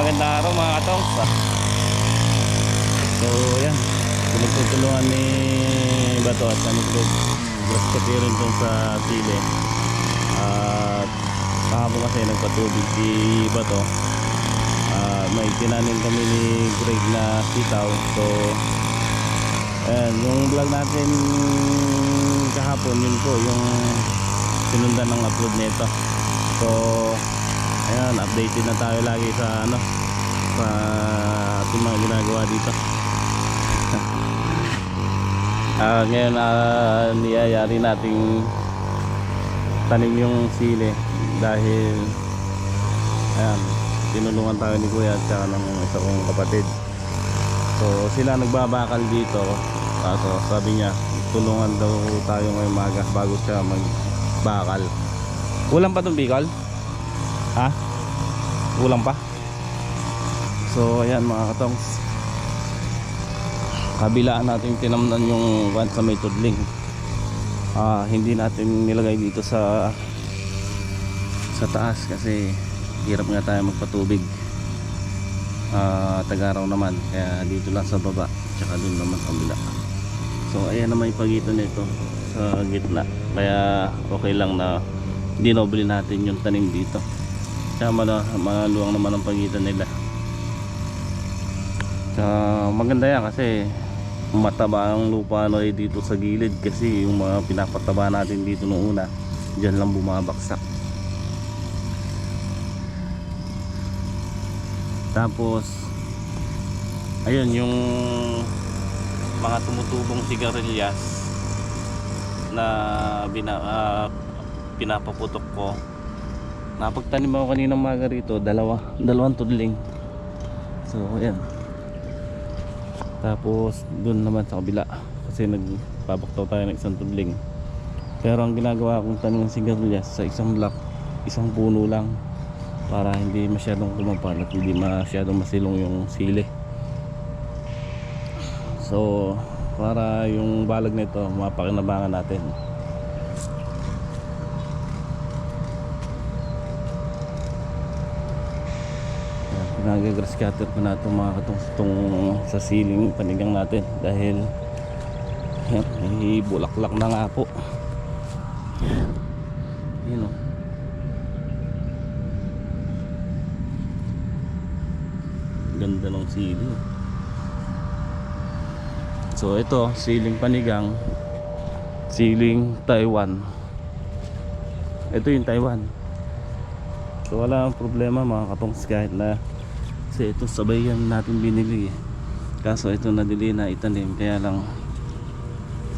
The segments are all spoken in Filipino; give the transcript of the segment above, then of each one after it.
magandang araw mga katong. So yan, pinagtutulungan ni Bato at grass cutting dun sa sili. At kahapon kasi nagpatubig si Bato. May tinanim kami ni Greg na sitaw. So ayan, yung vlog natin kahapon, yun po yung sinundan ng upload nito. So ayan, updated na tayo lagi sa sa ating mga ginagawa dito. Ngayon niyayari nating tanim yung sili dahil ayan, tinulungan tayo ni Kuya at saka ng isa kong kapatid. So sila nagbabakal dito. So sabi niya tulungan daw tayo ngayong maga bago siya magbakal. Kulang pa itong bikol? Ha? Kulang pa? So ayan mga katongs, kabilaan natin tinamnan yung one sa may tudling. Hindi natin nilagay dito sa taas kasi hirap nga tayo magpatubig. Tagaraw naman, kaya dito lang sa baba tsaka dun naman kabila. So ayan naman yung pagitan nito sa gitna, kaya okay lang na dinoble natin yung tanim dito. Tsaka maluwang naman ang pagitan nila. Tsaka maganda yan kasi mataba ang lupa dito sa gilid, kasi yung mga pinapataba natin dito noong una dyan lang bumabaksak. Tapos ayun, yung mga tumutubong sigarilyas na pinapaputok ko. Napagtanim ako kanina umaga rito, dalawang tudling. So ayan. Tapos dun naman sa kabila kasi nagpapaktaw tayo ng isang tudling. Pero ang ginagawa kong tanim ng sigarilyas sa isang block, isang puno lang, para hindi masyadong kumapal at hindi masyadong masilong yung sili. So para yung balag nito mapakinabangan natin. Nag-grass cutter ko na itong mga katong sa ceiling panigang natin dahil yan, may bulaklak na nga po. Yun o, ganda ng ceiling. So ito, ceiling panigang, ceiling Taiwan. Ito yung Taiwan. So wala ang problema mga katongs, kahit na kasi ito sabay yan natin binili kaso ito nadili na itanim, kaya lang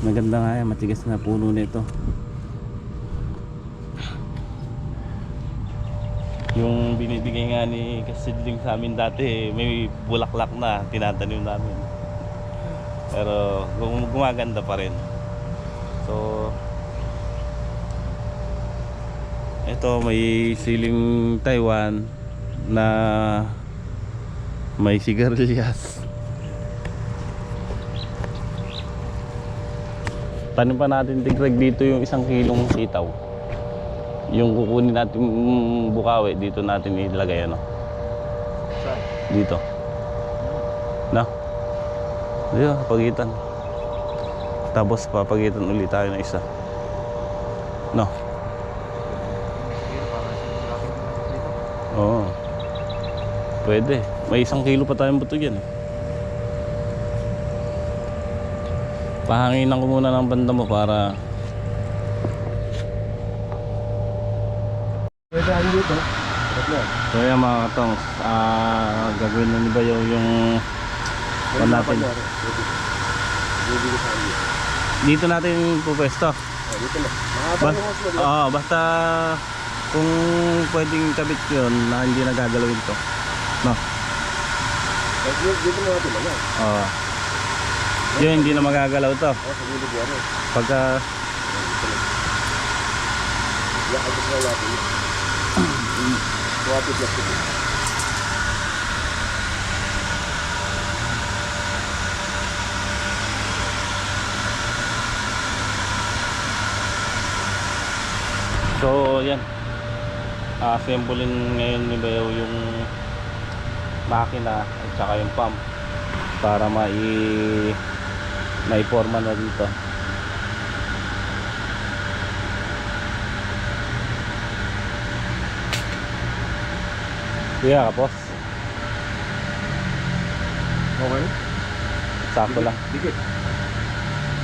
maganda nga yan, matigas na puno nito. Yung binibigay nga ni kasidling sa amin dati, may bulaklak na tinatanim namin, pero gumaganda pa rin. So ito may siling Taiwan na may sigarilyas. Tanim pa natin tigrag dito yung 1 kilong sitaw. Yung kukunin natin bukawi dito natin ilagay dito. No? Dito pagitan. Tapos papagitan ulit tayo ng isa. No? Oo. Pwede. May 1 kilo pa tayong buto yan. Pahanginan ko muna ng banda mo para pwede hangin dito. so yan mga katong, gagawin na ni Bayaw yung natin. Dito natin pupwesto. Dito na. Basta kung pwedeng kabit yun na hindi nagagalawin to, no? Dito na natin lang. Yun, hindi na magagalaw to. Pagka so yan, assemblein ngayon ni Bayaw yung makina at saka yung pump para maiporma na dito. Kuya, kapos. Okay. Sakto lang. Dikit.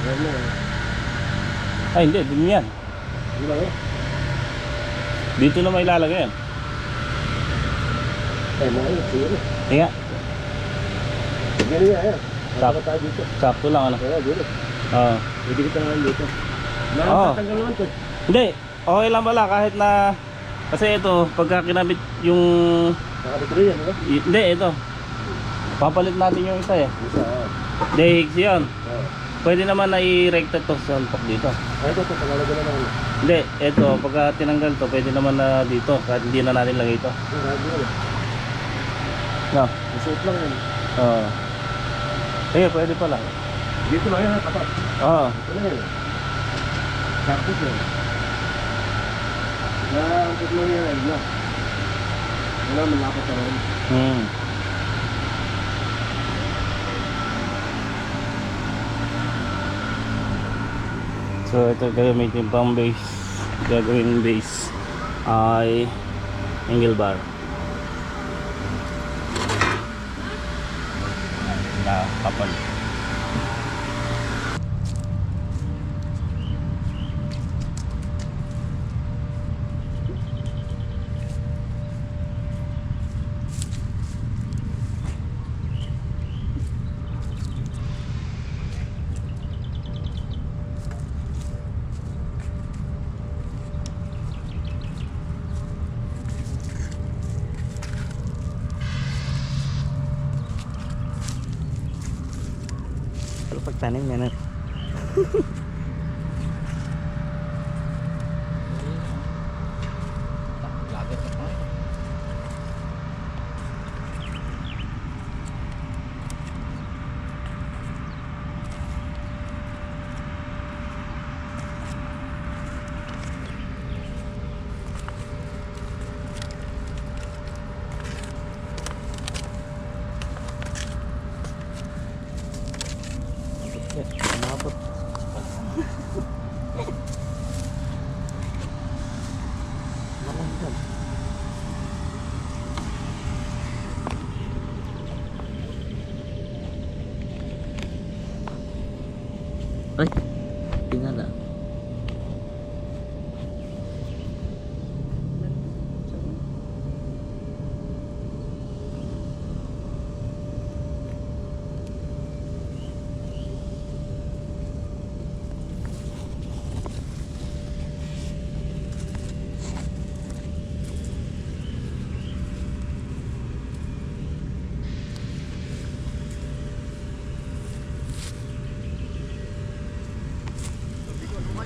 Yan mo. Ay, hindi. Din yan. Hindi lang eh. Dito na may ilalagay yan. Eh, mga yun. Sige. Hinga. Ganyan yan. Ayan. Tap. Nakaka tayo dito. Sakto lang, ano. Kaya dito. Oo. Didikit na lang dito. Oo. Nakakatanggal naman to. Hindi. Okay lang pala kahit na... Kasi ito, pagka kinabit yung... Nakabitri yan, diba? Hindi, ito. Papalit natin yung isa eh. Isa, Hindi, higgs yun. oo. Pwede naman na i-recta to sa untok dito. Ay, ito, pangalagay na naman. Hindi, ito, pagka tinanggal to, pwede naman na dito. Kahit hindi na natin lagay ito. Ang radyo na. No? Isuot lang yan. Oo. Eh, pwede pala. Dito lang yan, tapat. Oo. Ito na yan. Saktos yan. Nakakot lang yan, na. Wala, malapot na rin. Hmm. So ito gagamitin pang base. Gagawin base ay angle bar. Na kapal. Pero pagtanim yan na. Umabot. Malanggan. Ay, tingala.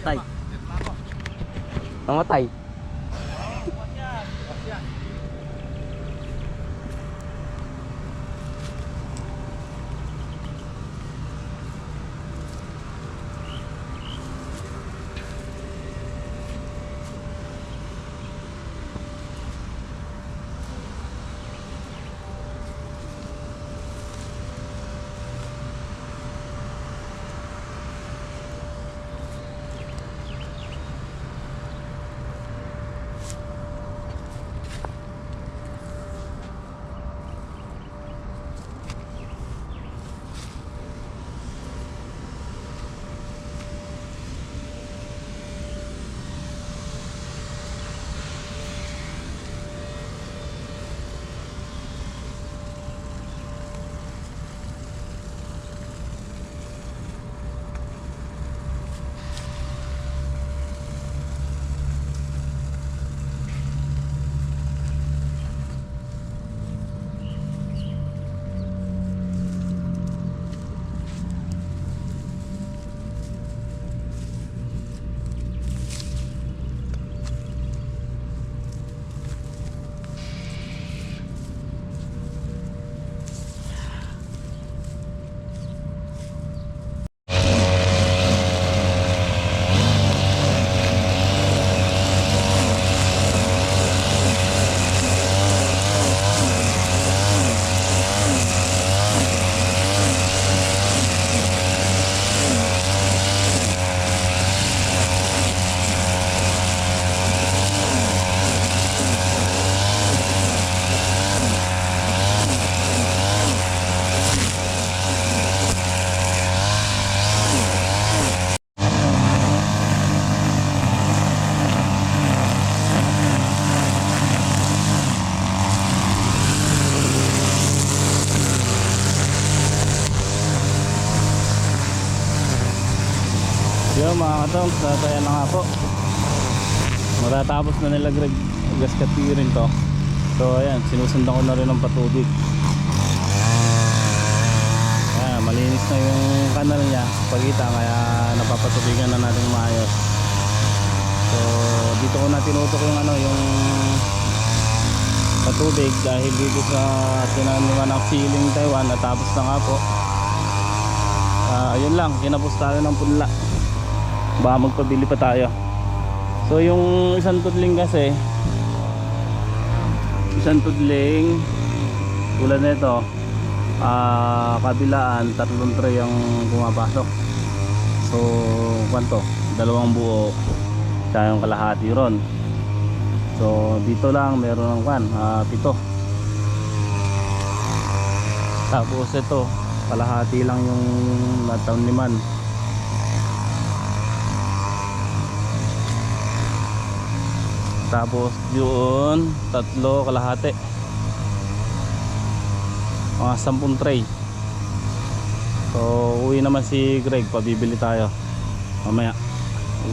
Namatay. Namatay. Yun mga katong, tataya na nga po. Matatapos na nila Greg gas katirin to. So ayan, sinusundan ko na rin ng patubig. Ayan, malinis na yung kanal niya, pagita, kaya napapatubigan na natin maayos. So dito ko na tinutok yung yung patubig dahil dito sa tinanuman ng ceiling Taiwan, natapos na nga po. Ayun lang, kinapos tayo ng punla. Baka magpabili pa tayo. So yung isang tudling kasi, isang tudling tulad nito, kabilaan 3 tray ang pumapasok. So kwanto, 2 buo tsaka yung kalahati ron. So dito lang meron ng 7. Tapos ito kalahati lang yung nataniman. Tapos yun 3 kalahati, mga 10 tray. So uwi naman si Greg, pabibili tayo mamaya.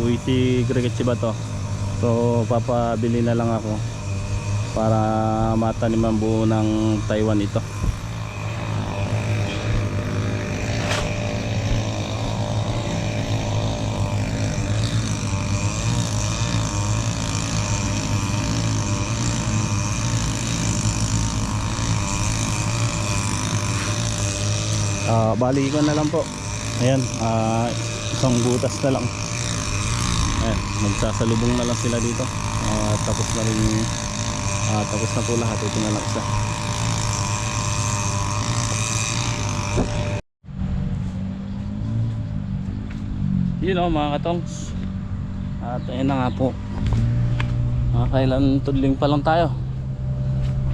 Uwi si Greg at si Bato. So papabili na lang ako para mataniman buo ng Taiwan ito. Bali ko na lang po. Ayan, isang butas na lang. Ayan, magsasalubong na lang sila dito. Tapos na rin, tapos na po lahat. Ito na lang isa. Yun mga katongs. At ayun na nga po. Kailan tudling pa lang tayo.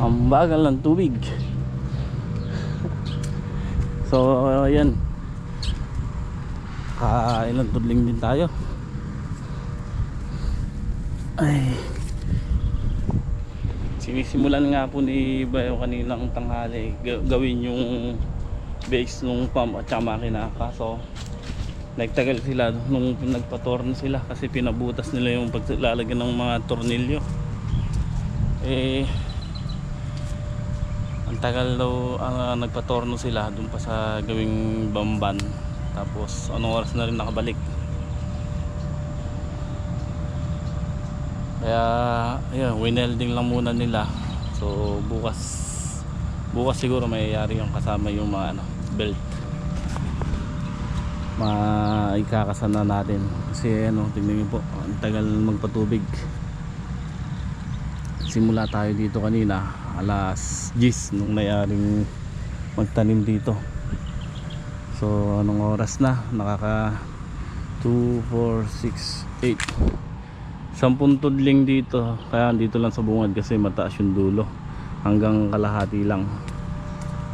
Ang bagal ng tubig. So ayan, ilang tudling din tayo. Ay, sinisimulan nga po ni Bayo kaninang tanghali gawin yung base nung pump at saka makina. Kaso nagtagal sila nung nagpa-torno sila kasi pinabutas nila yung paglalagyan ng mga tornilyo. Ang tagal daw nagpa-torno sila dun pa sa gawing bamban. Tapos anong oras na rin nakabalik. Kaya ayun, winelding lang muna nila. So bukas siguro mayayari yung kasama yung mga belt. Maikakasan na natin. Kasi tingnan niyo po, ang tagal magpatubig. Simula tayo dito kanina alas 10 nung nayaring magtanim dito. So anong oras na? Nakaka 2, 4, 6, 8 10 tudling dito. Kaya dito lang sa bungad kasi mataas yung dulo. Hanggang kalahati lang.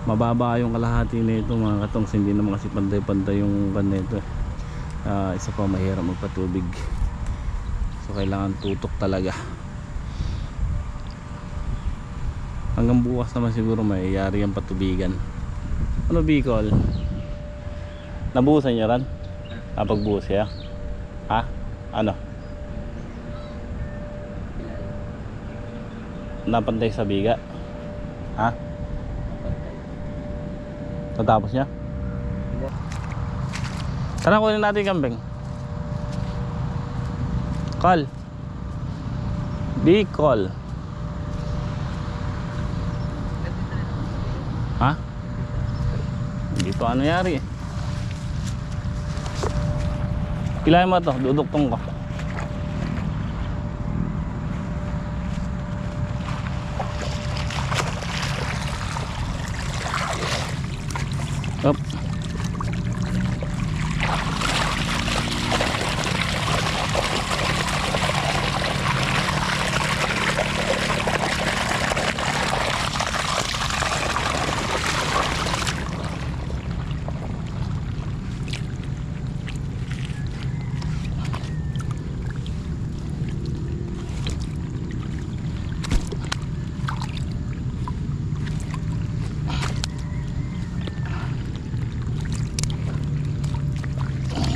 Mababa yung kalahati nito mga katongs. Hindi naman kasi pantay-pantay yung kan nito. Isa pa mahirap magpatubig. So kailangan tutok talaga. Hanggang bukas naman siguro mayayari ang patubigan. Ano Bicol? Nabuhusan nyo ran? Napagbuhos siya? Ha? Ano? Napantay sa biga? Ha? Natapos niya? Sana kunin natin kambing. Call. Bicol. Ha? Hindi pa ano yari eh. Pilahin mo to, duduktong ko. Up.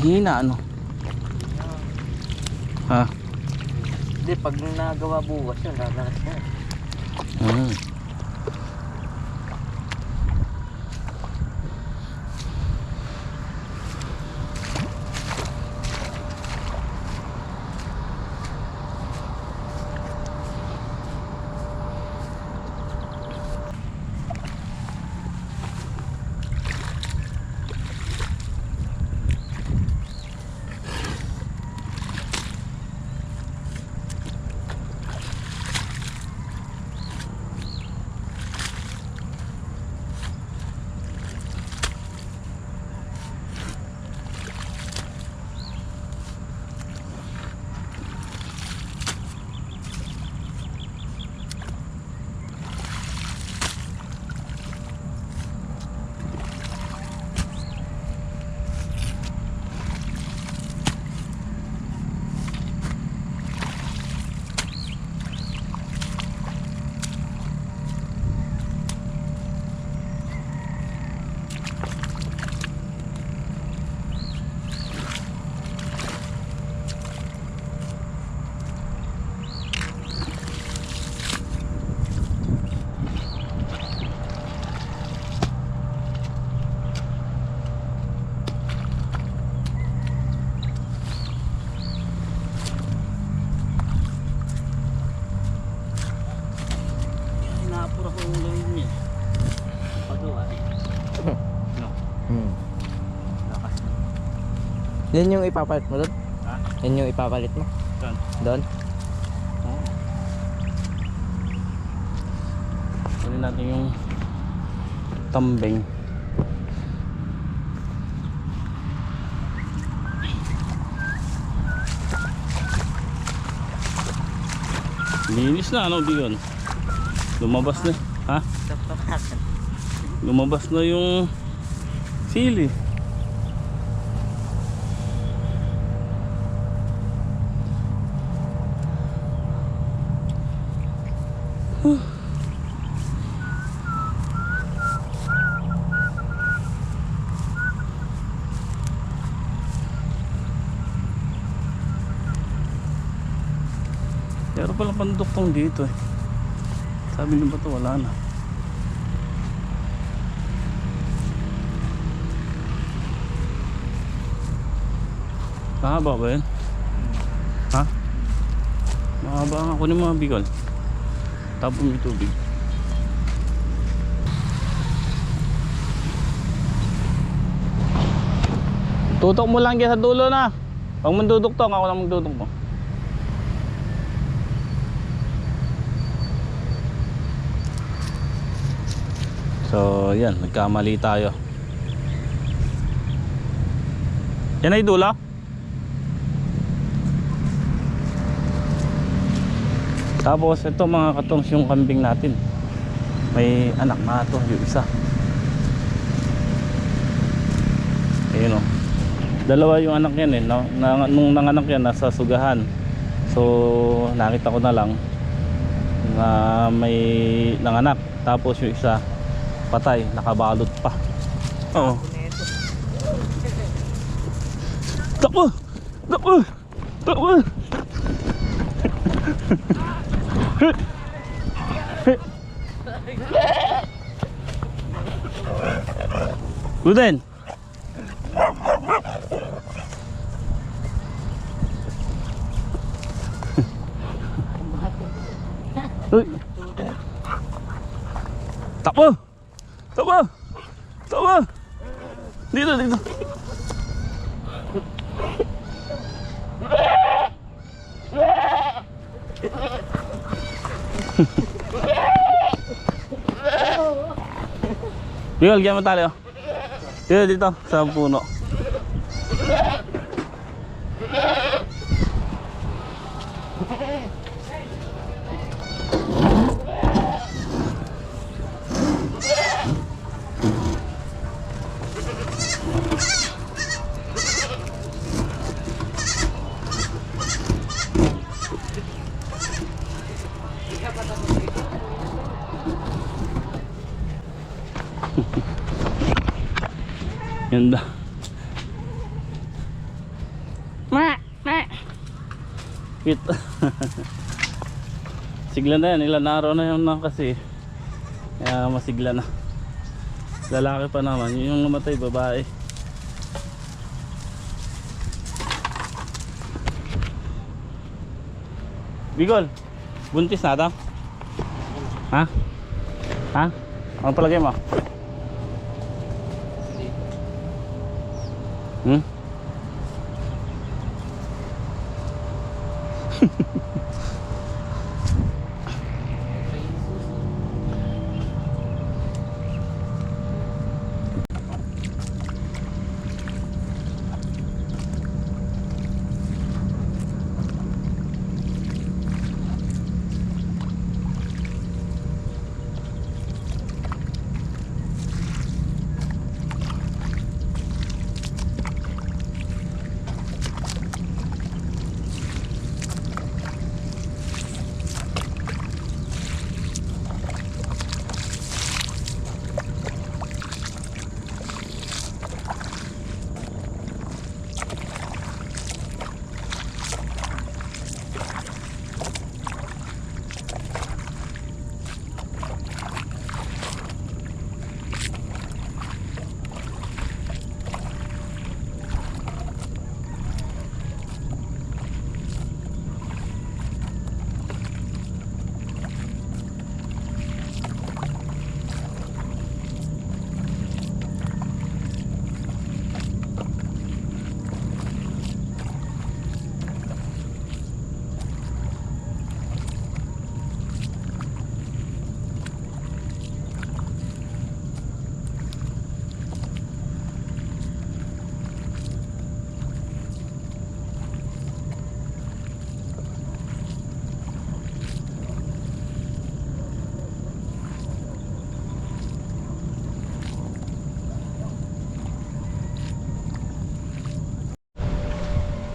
Hina ano. Ha? Hindi, pag nagawa bukas yun, lalakas na. Hmm. Napura ko yung gawin niya. Pagawa eh. No. Lakas na. Yan yung ipapalit mo doon? Ha? Yan yung ipapalit mo? Saan? Doon? Oo. Kunin natin yung tambeng. Linis na ano, Dion? Lumabas na. Ha? Lumabas na yung sili. Pero palang panduktong dito eh. Sabi niyo ba ito wala na. Mahaba ba yun? Ha? Mahaba nga. Kunin mga bigol. Tapos may tubig. Tutok mo lang dyan sa dulo na. Pag manduduktong, ako lang magduduk mo. So yan, nagkamali tayo. Yan ay dulo. Tapos ito mga katongs yung kambing natin. May anak na ito yung isa. Ayun o. Dalawa yung anak yan eh. Nung nanganak yan nasa sugahan. So nakita ko na lang na may nanganak. Tapos yung isa patay, nakabalot pa. Oo. Takbo! Takbo! Takbo! Guden! Uy! Takbo! Takbo! Takbo! Dito, dito! Bigol, gyan mo tali oh. Dito, dito, sa puno. Ganda. Ma, ma. mahigpit. Sigla na yan, ilan araw na yun na kasi. Kaya masigla na. Lalaki pa naman, yung namatay babae. Bigol, buntis na ito? Ha? Ha? Ano palagay mo? Hmm?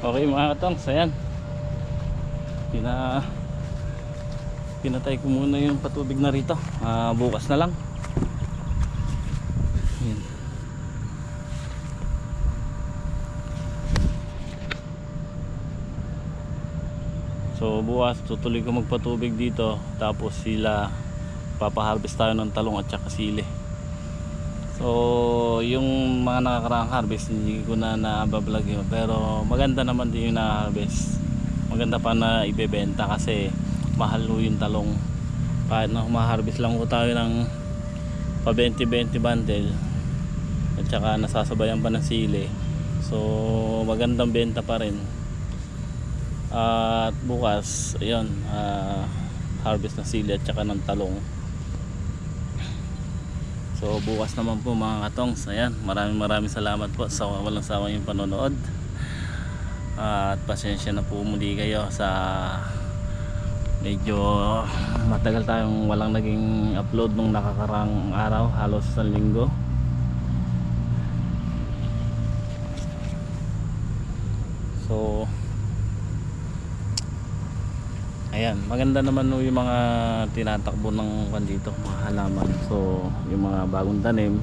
Okay mga katongs, ayan. Pinatay ko muna yung patubig na rito. Bukas na lang. Ayan. So bukas tutuloy ko magpatubig dito. Tapos sila papaharvest tayo ng talong at saka sili. So yung mga nakakaraang harvest hindi ko na nabablog yun, pero maganda naman din yung na-harvest. Maganda pa na ibebenta kasi mahal yung talong. Kahit na ma-harvest lang ko tayo ng pa 20-20 bundle at saka nasasabayan pa ng sili, so magandang benta pa rin. At bukas ayun, harvest ng sili at saka ng talong. So bukas naman po mga katongs, ayan, maraming salamat po sa walang sawang yung panonood. At pasensya na po muli kayo sa medyo matagal tayong walang naging upload nung nakakarang araw, halos isang linggo. So ayan, maganda naman yung mga tinatakbo ng kan dito, mga halaman. So yung mga bagong tanim,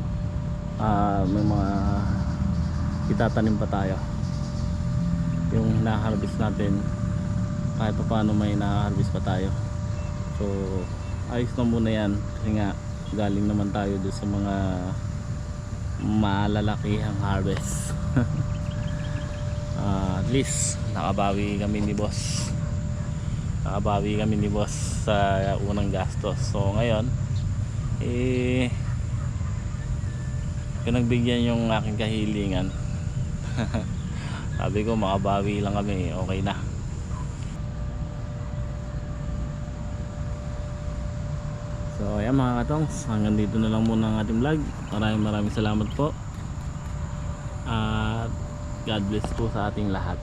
may mga itatanim pa tayo. Yung na-harvest natin, kahit pa paano may na-harvest pa tayo. So ayos na muna yan kasi nga galing naman tayo doon sa mga malalakihang harvest. At least nakabawi kami ni boss sa unang gastos. So ngayon pinagbigyan yung aking kahilingan. Sabi ko makabawi lang kami, okay na. So ayan mga katongs, hanggang dito na lang muna ang ating vlog. Maraming salamat po at God bless po sa ating lahat.